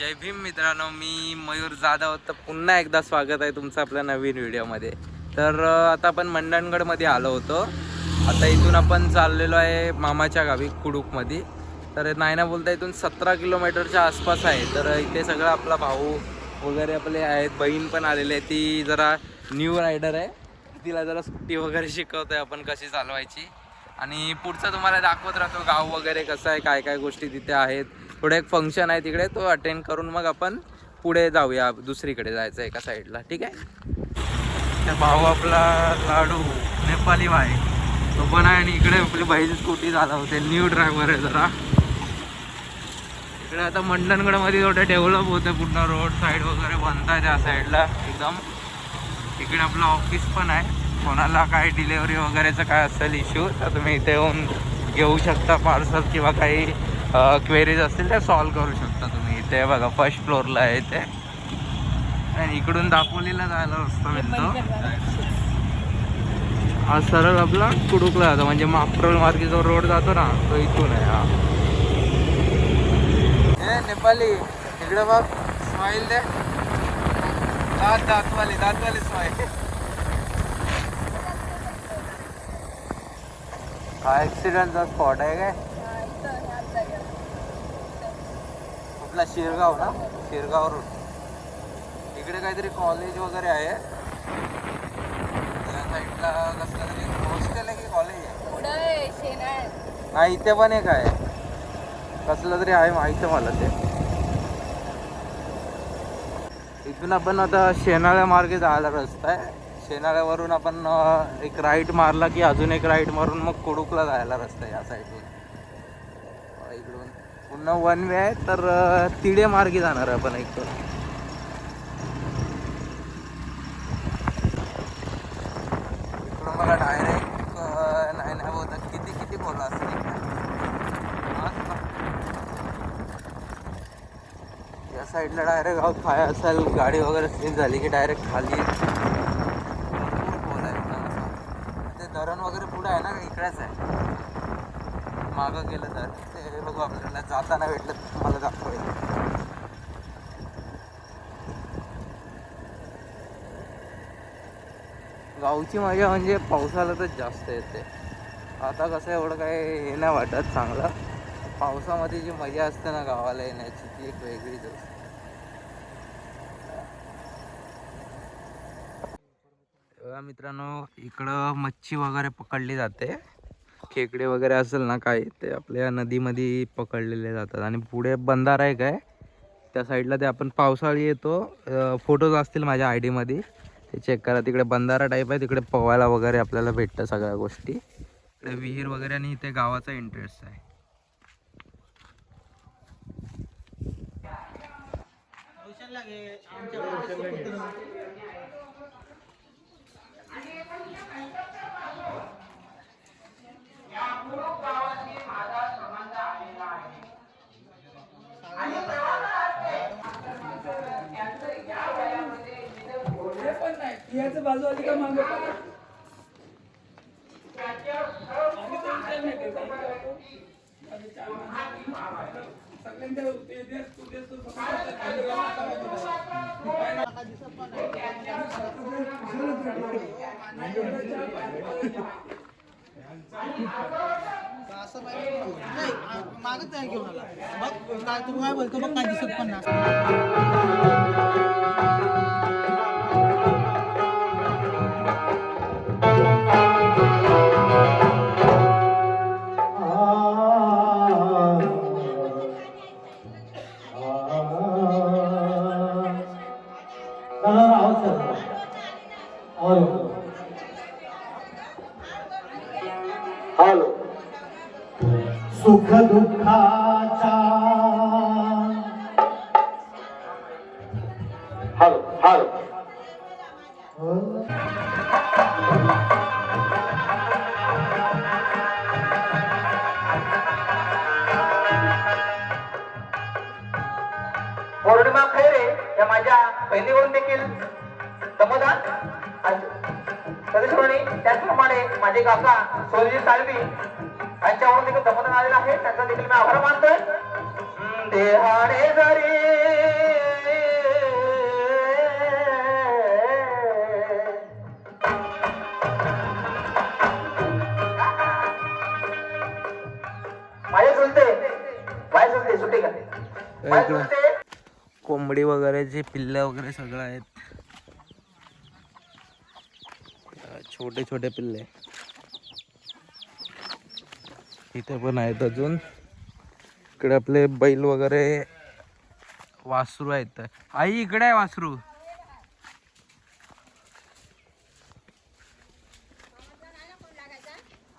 जय भीम मित्रांनो, मी मयूर जाधव. तर पुन्हा एकदा स्वागत आहे तुमचं आपल्या नवीन व्हिडिओमध्ये. तर आता आपण मंडणगडमध्ये आलो होतो. आता इथून आपण चाललेलो आहे मामाच्या गावी कुडूकमध्ये. तर नाही ना बोलता इथून 17 किलोमीटरच्या आसपास आहे. तर इथे सगळं आपला भाऊ वगैरे आपले आहेत, बहीण पण आलेली आहे. ती जरा न्यू रायडर आहे, तिला जरा स्कूटी वगैरे शिकवतोय आपण कशी चालवायची. आणि पुढचं तुम्हाला दाखवत राहतो गाव वगैरे कसं आहे, काय काय गोष्टी तिथे आहेत. पुढे एक फंक्शन आहे तिकडे, तो अटेंड करून मग आपण पुढे जाऊया, दुसरीकडे जायचं एका साईडला. ठीक आहे. भाऊ आपला लाडू नेपाली भाई तो पण आहे, आणि इकडे आपली बहीण स्कूटी चालवते. न्यू ड्रायव्हर आहे जरा. इकडे आता मंडणगडमध्ये थोडं डेव्हलप होतं, पूर्ण रोड साईड वगैरे बनताय त्या साईडला एकदम. इकडे आपलं ऑफिस पण आहे. कोणाला काय डिलेवरी वगैरेचं काय असेल इश्यू तर तुम्ही इथे येऊन घेऊ शकता पार्सल, किंवा काही क्वेरीज असतील त्या सॉल्व करू शकता तुम्ही. इथे बघा फर्स्ट फ्लोअरला आहे इथे, आणि इकडून दापोलीला जायला रस्ता मिळतो. हा सरळ आपला कुडूकला जातो, म्हणजे माप्रल मार्गे जो रोड जातो ना तो इथून आहे. हा हे नेपाली इकडे बघ, स्माईल दे. दातवाली स्माईल. हा ॲक्सिडेंटचा स्पॉट आहे काय? कुठला? शिरगाव ना, शिरगाव रोड. इकडे काहीतरी कॉलेज वगैरे आहे. त्या साईडला कसलं तरी हॉस्टेल आहे की कॉलेज आहे? नाही, इथे पण एक आहे, कसलं तरी आहे, माहिती आहे मला ते. इथून आपण आता शेनाळ्या मार्गे जायला रस्ता आहे. शेनाळ्यावरून आपण एक राईट मारला की अजून एक राईट मारून मग कुडूकला जायला रस्ता आहे या साईडला. इकडून पुन्हा वन वे आहे, तर तिडे मार्गे जाणार आहे आपण इकडून. इकडून मला डायरेक्ट नाही बोलत किती बोला असेल. या साईडला डायरेक्ट गाव काय असेल, गाडी वगैरे स्लिप झाली की डायरेक्ट खाली. धरण वगैरे पुढे आहे ना, इकडेच आहे. मागं गेलं तर ते बघू, आपल्याला जाताना भेटलं तुम्हाला दाखवेल. गावची मजा म्हणजे पावसाळ्यातच जास्त येते. आता कसं एवढं काय हे नाही वाटत चांगलं. पावसामध्ये जी मजा असते ना गावाला येण्याची, ती एक वेगळीच असते. मित्रांनो, इकडं मच्छी वगैरे पकडली जाते. खेकडे वगैरे असेल ना काही, ते आपल्या नदीमध्ये पकडलेले जातात. आणि पुढे बंधारा आहे काय, त्या साईडला ते आपण पावसाळी येतो. फोटोज असतील माझ्या आय डीमध्ये, ते चेक करा. तिकडे बंधारा टाईप आहे, तिकडे पोवायला वगैरे आपल्याला भेटतं सगळ्या गोष्टी. इकडे विहीर वगैरे, आणि इथे गावाचा इंटरेस्ट आहे. बाजू आली का मागे? असं नाही, मागच नाही घेऊन आला. बघ काय तू काय बोलतो, बघ काय दिसत पण नाही. हॅलो, सुख दुःखाचा हॅलो हॅलो. पौर्णिमा खैरे या माझ्या बहिणीवरून देखील समाधान सदस्यप्रमाणे, त्याचप्रमाणे माझे काका सोलजी साळवी यांच्यावरून देखील समाधान आलेलं आहे. त्यांचा देखील मी आभार मानतोय. देहाने जरी इकडं कोंबडी वगैरे जे पिल्ले वगैरे सगळं आहेत. छोटे छोटे पिल्ले इथे पण आहेत अजून. इकडे आपले बैल वगैरे वासरू आहेत. आई इकडे आहे वासरू.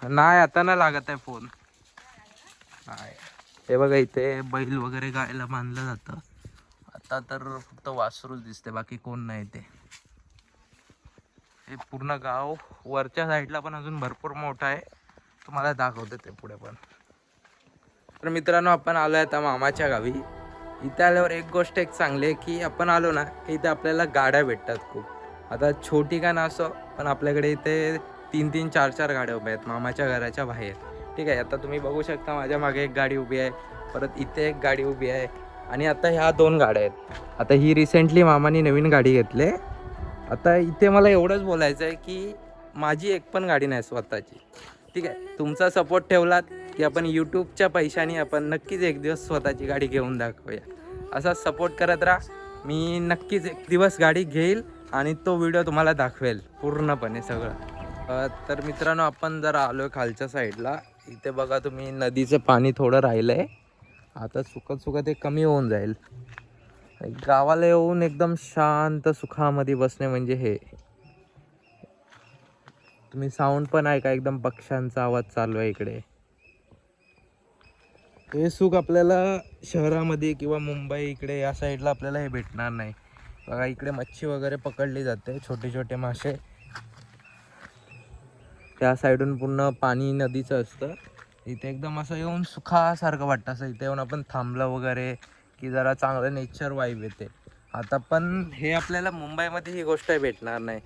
नाही आता नाही लागत आहे फोन. नाही हे बघा इथे बैल वगैरे गायला बांधलं जातं. आता तर फक्त वासरूच दिसते, बाकी कोण नाही ते. हे पूर्ण गाव वरच्या साईडला पण अजून भरपूर मोठं आहे, तुम्हाला दाखवते ते पुढे पण. तर मित्रांनो आपण आलो आहे आता मामाच्या गावी. इथे आल्यावर एक गोष्ट एक चांगली आहे की आपण आलो ना इथे आपल्याला गाड्या भेटतात खूप. आता छोटी का नसो पण आपल्याकडे इथे 3-3, 4-4 गाड्या उभ्या आहेत मामाच्या घराच्या बाहेर. ठीक आहे, आता तुम्ही बघू शकता माझ्या मागे एक गाडी उभी आहे, परत इथे एक गाडी उभी आहे आणि आता ह्या 2 गाड्या आहेत. आता ही रिसेंटली मामानी नवीन गाडी घेतली. आता इथे मला एवढंच बोलायचं आहे की माझी एक पण गाडी नाही स्वतःची. ठीक आहे, तुमचा सपोर्ट ठेवलात की आपण यूट्यूबच्या पैशाने आपण नक्कीच एक दिवस स्वतःची गाडी घेऊन दाखवूया. असाच सपोर्ट करत राहा. मी नक्कीच एक दिवस गाडी घेईल आणि तो व्हिडिओ तुम्हाला दाखवेल पूर्णपणे सगळं. तर मित्रांनो आपण जरा आलो आहे खालच्या साईडला. इथे बघा तुम्ही नदीचं पाणी थोडं राहिलं आहे, आता सुकत सुकत ते कमी होऊन जाईल. गावाला येऊन एकदम शांत सुखामध्ये बसणे म्हणजे हे. तुम्ही साऊंड पण ऐका, एकदम पक्ष्यांचा आवाज चालू आहे इकडे. हे सुख आपल्याला शहरामध्ये किंवा मुंबई इकडे या साईडला आपल्याला हे भेटणार नाही. बघा इकडे मच्छी वगैरे पकडली जाते, छोटे छोटे मासे. त्या साईडून पूर्ण पाणी नदीचं असतं. इथे एकदम असं येऊन सुखासारखं वाटतं. असं इथे येऊन आपण थांबलं वगैरे की जरा चांगलं नेचर वाईब येते. आता पण हे आपल्याला मुंबईमध्ये ही गोष्ट भेटणार नाही.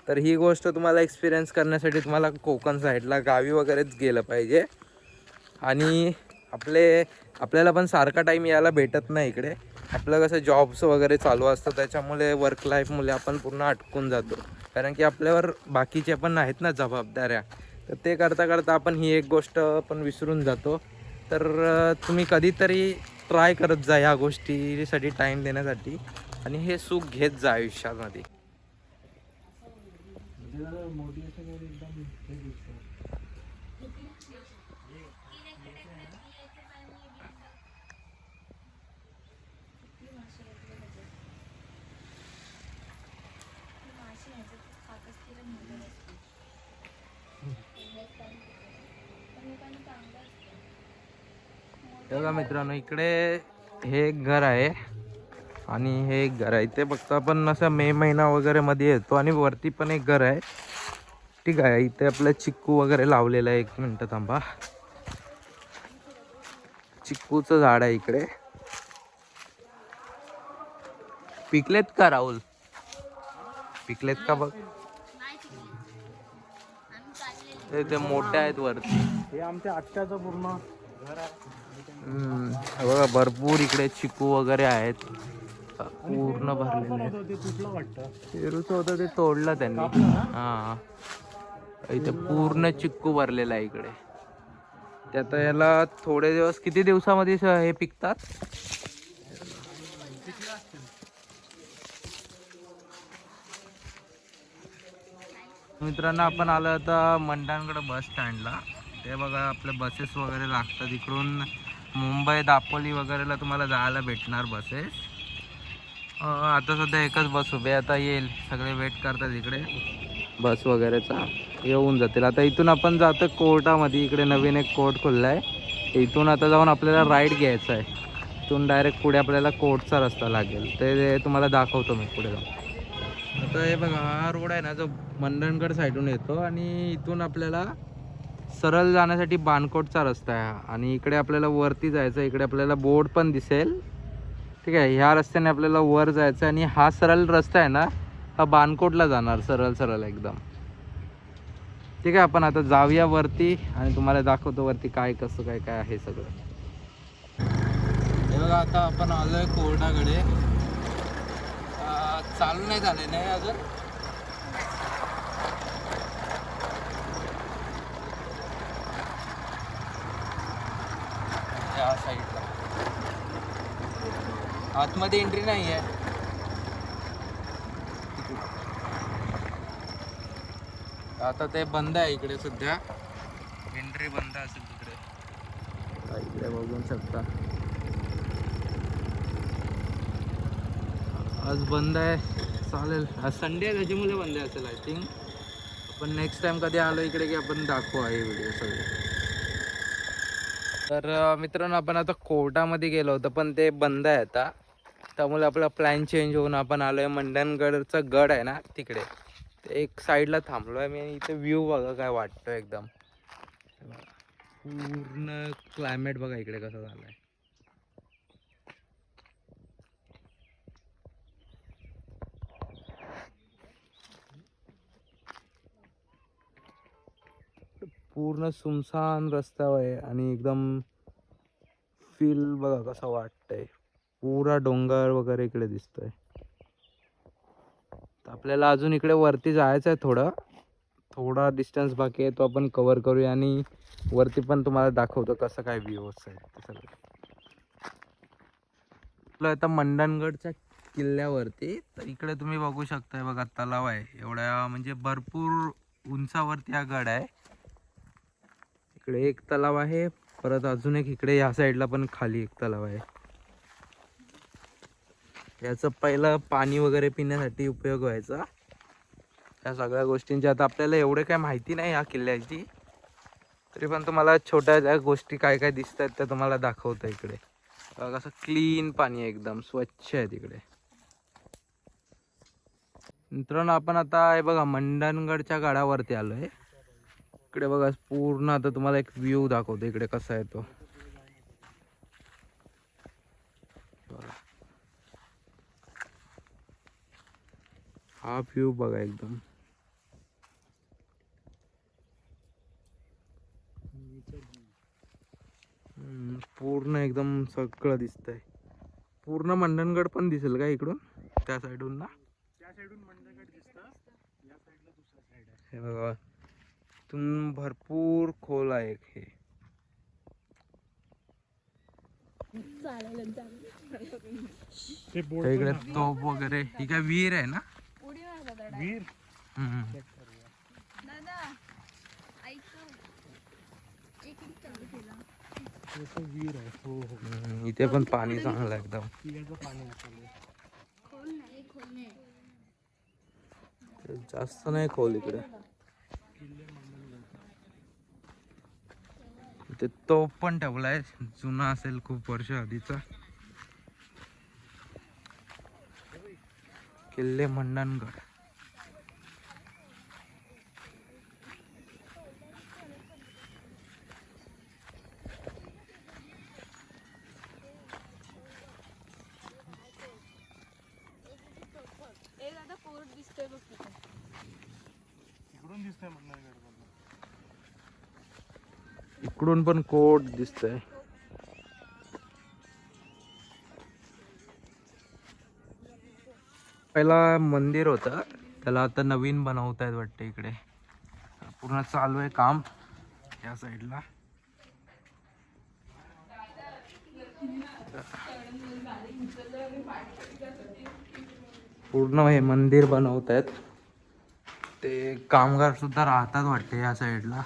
तर ही गोष्ट तुम्हाला एक्सपिरियन्स करण्यासाठी तुम्हाला कोकण साईडला गावी वगैरेच गेलं पाहिजे. आणि आपल्याला पण सारखा टाईम यायला भेटत नाही इकडे. आपलं कसं जॉब्स वगैरे चालू असतं, त्याच्यामुळे वर्क लाईफमुळे आपण पूर्ण अटकून जातो. कारण की आपल्यावर बाकीचे पण आहेत ना जबाबदाऱ्या, तर ते करता करता आपण ही एक गोष्ट पण विसरून जातो. तर तुम्ही कधीतरी ट्राय करत जा ह्या गोष्टीसाठी टाईम देण्यासाठी आणि हे सुख घेत जा आयुष्यामध्ये. बघा मित्रांनो इकडे हे एक घर आहे आणि हे एक घर आहे. इथे बघतो आपण असं मे महिना वगैरे मध्ये येतो आणि वरती पण एक घर आहे. ठीक आहे, इथे आपलं चिक्कू वगैरे लावलेलं आहे. 1 मिनटं थांबा. चिक्कूचं झाड आहे इकडे. पिकलेत का राहुल? पिकलेत का बघ. ते मोठे आहेत वरती. हे आमच्या आत्याचं पूर्ण घर आहे. बघा भरपूर इकडे चिकू वगैरे आहेत, पूर्ण भरलेले. पेरूचं होतं ते तोडलं त्यांनी. हा इथे पूर्ण चिक्कू भरलेला आहे इकडे. ते आता याला थोडे दिवस, किती दिवसामध्ये हे पिकतात? मित्रांनो आपण आलो आता मंडणगड बस स्टँडला. ते बघा आपले बसेस वगैरे लागतात इकडून. मुंबई दापोली वगैरेला तुम्हाला जायला भेटणार बसेस. आता सध्या एकच बस उभी आहे, आता येईल. सगळे वेट करतात इकडे बस वगैरेचा, येऊन जातील. आता इथून आपण जातो कोर्टामध्ये. इकडे नवीन एक कोर्ट खुलला आहे. इथून आता जाऊन आपल्याला राईड घ्यायचा आहे. इथून डायरेक्ट पुढे आपल्याला कोर्टचा रस्ता लागेल, ते तुम्हाला दाखवतो मी पुढे जाऊन. आता हे बघा हा रोड आहे ना, जो मंडणगड साईडून येतो आणि इथून आपल्याला सरळ जाण्यासाठी बाणकोटचा रस्ता आहे. आणि इकडे आपल्याला वरती जायचं. इकडे आपल्याला बोर्ड पण दिसेल. ठीक आहे, ह्या रस्त्याने आपल्याला वर जायचं आणि हा सरळ रस्ता आहे ना, हा बाणकोटला जाणार सरळ सरळ एकदम. ठीक आहे, आपण आता जाऊया वरती आणि तुम्हाला दाखवतो वरती काय कसं काय काय आहे सगळं. हे बघा आता आपण आलोय कोर्टाकडे. चालू नाही झाले नाही अजून. या साईडला आतमध्ये एंट्री नाही आहे. आता ते बंद आहे इकडे सध्या, एंट्री बंद असेल तिकडे. इकडे बघू शकता आज बंद आहे. चालेल, आज संडे आहे त्याच्यामुळे बंद आहे असेल आय थिंक. पण नेक्स्ट टाइम कधी आलो इकडे की आपण दाखवू आहे व्हिडिओ सगळे. तर मित्रांनो आपण आता कोर्टामध्ये गेलो होतो पण ते बंद आहे आता, त्यामुळे आपला प्लॅन चेंज होऊन आपण आलो आहे मंडणगडचा गड आहे ना तिकडे. ते एक साईडला थांबलो आहे मी. इथे व्ह्यू बघा काय वाटतं एकदम. पूर्ण क्लायमेट बघा इकडे कसं झालं आहे. पूर्ण सुमसान रस्ता आहे आणि एकदम फील बघा कसं वाटतंय. पुरा डोंगर वगैरे इकडे दिसतोय. आपल्याला अजून इकडे वरती जायचं आहे. थोडा डिस्टन्स बाकी आहे, तो आपण कव्हर करूया आणि वरती पण तुम्हाला दाखवतो कसं काय व्ह्यूज आहे ते सगळं. आपलं आता मंडणगडच्या किल्ल्यावरती, तर इकडे तुम्ही बघू शकताय बघा तलाव आहे. एवढ्या म्हणजे भरपूर उंचावरती हा गड आहे. इकडे एक तलाव आहे, परत अजून एक इकडे या साईडला पण खाली एक तलाव आहे. याचं पहिलं पाणी वगैरे पिण्यासाठी उपयोग व्हायचा. या सगळ्या गोष्टींची आता आपल्याला एवढे काय माहिती नाही या किल्ल्याची, तरी पण तुम्हाला छोट्या ज्या गोष्टी काय काय दिसत आहेत त्या तुम्हाला दाखवतं. इकडे कसं क्लीन पाणी आहे, एकदम स्वच्छ आहे तिकडे. मित्रांनो आपण आता हे बघा मंडणगडच्या गडावरती आलो आहे. इकडे बघा पूर्ण आता तुम्हाला एक व्ह्यू दाखवतो इकडे कसा आहे तो. हा व्ह्यू बघा एकदम. पूर्ण एकदम सगळं दिसतंय. पूर्ण मंडणगड पण दिसेल का इकडून त्या साईडून ना. त्या साईडून मंडणगड दिसतं, या साईडला दुसरा साईड आहे. हे बघा इथून भरपूर खोल आहे हे. इकडे तोफ वगैरे. ही काय विहीर आहे ना. वीर वीर आहे. हो हो, इथे पण पाणी चांगलं आहे एकदम. पाणी जास्त नाही खोल इकडे. इथे तोफ पण ठेवलाय, जुना असेल खूप वर्ष आधीचा. किल्ले मंडणगड. इकडून दिसतंय मंडणगड. इकडून पण कोट दिसतंय. पहिला मंदिर होतं, त्याला आता नवीन बनवतायत वाटतं. इकडे पूर्ण चालू आहे काम या साईडला. पूर्ण हे मंदिर बनवतायत. ते कामगार सुद्धा राहतात वाटते या साईडला.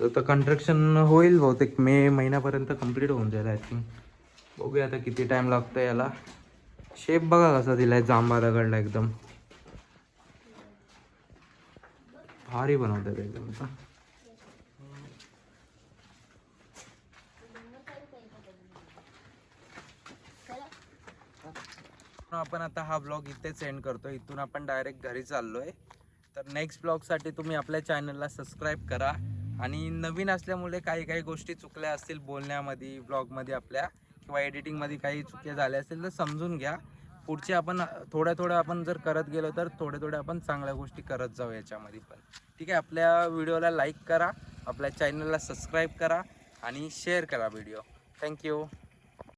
तर कन्स्ट्रक्शन होईल बहुतेक मे महिन्यापर्यंत कंप्लीट होऊन जाईल आय थिंक. बघूया आता किती टाइम लागतो याला. शेप बघा कसा दिलाय जांभा दगडला, एकदम भारी बनवतात एकदम. आपण आता हा ब्लॉग इथेच एंड करतो. इथून आपण डायरेक्ट घरी चाललोय. तर नेक्स्ट ब्लॉगसाठी तुम्ही आपल्या चॅनलला सबस्क्राईब करा. आणि नवीन असल्यामुळे काही काही गोष्टी चुकल्या असतील बोलण्यामध्ये, ब्लॉगमध्ये आपल्या किंवा एडिटिंगमध्ये काही चुक्या झाल्या असतील तर समजून घ्या. पुढचे आपण थोड्या आपण जर करत गेलो तर थोड्या आपण चांगल्या गोष्टी करत जाऊ याच्यामध्ये पण. ठीक आहे. आपल्या व्हिडिओला लाईक करा, आपल्या चॅनलला सबस्क्राईब करा आणि शेअर करा व्हिडिओ. थँक्यू.